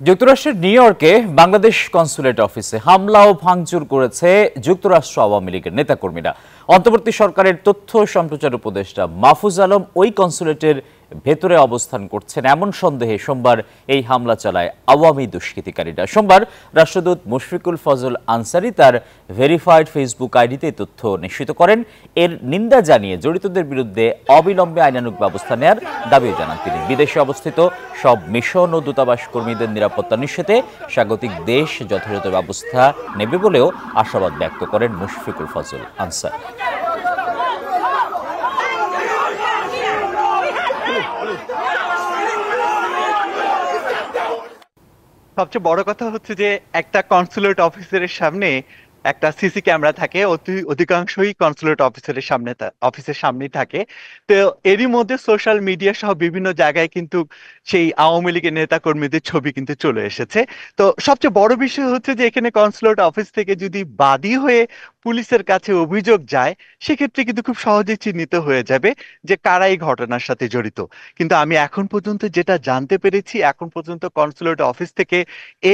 যুক্তরাষ্ট্রের নিউ ইয়র্কে বাংলাদেশ কনসুলেট অফিসে হামলা ও ভাঙচুর করেছে যুক্তরাষ্ট্র আওয়ামী লীগের নেতাকর্মীরা। অন্তর্বর্তী সরকারের তথ্য সম্প্রচার উপদেষ্টা মাহফুজ আলম ওই কনসুলেটের ভেতরে অবস্থান করছেন এমন সন্দেহে সোমবার এই হামলা চালায় আওয়ামী দুষ্কৃতিকারীরা। সোমবার রাষ্ট্রদূত মুশফিকুল ফজল আনসারি তার ভেরিফাইড ফেসবুক আইডিতে তথ্য নিশ্চিত করেন। এর নিন্দা জানিয়ে জড়িতদের বিরুদ্ধে অবিলম্বে আইনানুগ ব্যবস্থা নেয়ার দাবিও জানান তিনি। বিদেশে অবস্থিত সব মিশন ও দূতাবাস কর্মীদের নিরাপত্তা নিশ্চিতে স্বাগতিক দেশ যথাযথ ব্যবস্থা নেবে বলেও আশাবাদ ব্যক্ত করেন মুশফিকুল ফজল আনসারি। সবচেয়ে বড় কথা হচ্ছে যে একটা কনসুলেট অফিসারের সামনে একটা সিসি ক্যামেরা থাকে, অধিকাংশই কনসুলেট অফিসের সামনেই থাকে। তো এরই মধ্যে সোশ্যাল মিডিয়া সহ বিভিন্ন জায়গায় কিন্তু সেই আওয়ামী লীগের নেতা কর্মীদের ছবি কিন্তু চলে এসেছে। তো সবচেয়ে বড় বিষয় হচ্ছে যে এখানে কনসুলেট অফিস থেকে যদি বাদী হয়ে পুলিশের কাছে অভিযোগ যায়, সেক্ষেত্রে কিন্তু খুব সহজেই চিহ্নিত হয়ে যাবে যে কারা এই ঘটনার সাথে জড়িত। কিন্তু আমি এখন পর্যন্ত যেটা জানতে পেরেছি, এখন পর্যন্ত কনসুলেট অফিস থেকে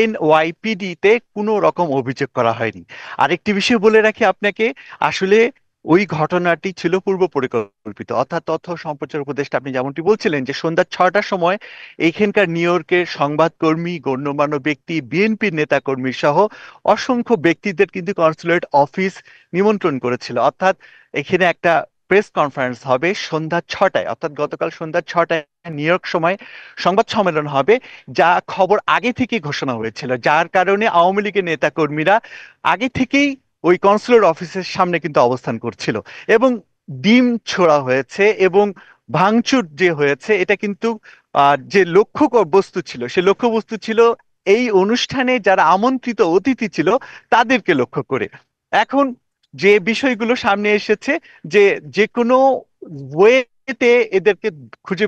এনওয়াইপিডি তে কোনো রকম অভিযোগ করা হয়নি। আরেকটি বিষয় বলে রাখি আপনাকে, আসলে ওই ঘটনাটি ছিল পূর্ব পরিকল্পিত, অর্থাৎ তথ্য সম্প্রচার উপদেষ্টা আপনি যেমনটি বলছিলেন যে সন্ধ্যা 6টার সময় এইখানকার নিউ ইয়র্কের সংবাদকর্মী, গণ্যমান্য ব্যক্তি, বিএনপির নেতা কর্মী সহ অসংখ্য ব্যক্তিদের কিন্তু কনসুলেট অফিস নিমন্ত্রণ করেছিল। অর্থাৎ এখানে একটা প্রেস কনফারেন্স হবে সন্ধ্যা 6টায়, অর্থাৎ গতকাল সন্ধ্যা 6টায় নিউ ইয়র্ক সময় সংবাদ সম্মেলন হবে, যা খবর আগে থেকে ঘোষণা হয়েছিল, যার কারণে আওয়ামী লীগের নেতা কর্মীরা আগে থেকেই ওই কনসুলেট অফিসের সামনে কিন্তু অবস্থান করছিল এবং ডিম ছোড়া হয়েছে এবং ভাঙচুর যে হয়েছে এটা কিন্তু যে বস্তু ছিল, সে লক্ষ্য বস্তু ছিল এই অনুষ্ঠানে যারা আমন্ত্রিত অতিথি ছিল তাদেরকে লক্ষ্য করে। এখন যে বিষয়গুলো সামনে এসেছে যে যে কোনো ওয়েতে এদেরকে খুঁজে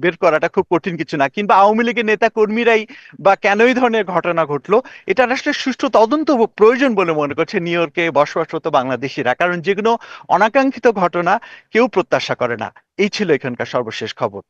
বের করাটা খুব কঠিন কিছু না, কিংবা আওয়ামী লীগের নেতা কর্মীরাই বা কেন এই ধরনের ঘটনা ঘটলো, এটা আসলে সুষ্ঠু তদন্ত প্রয়োজন বলে মনে করছে নিউ ইয়র্কে বসবাসরত বাংলাদেশিরা, কারণ যেগুলো অনাকাঙ্ক্ষিত ঘটনা কেউ প্রত্যাশা করে না। এই ছিল এখানকার সর্বশেষ খবর।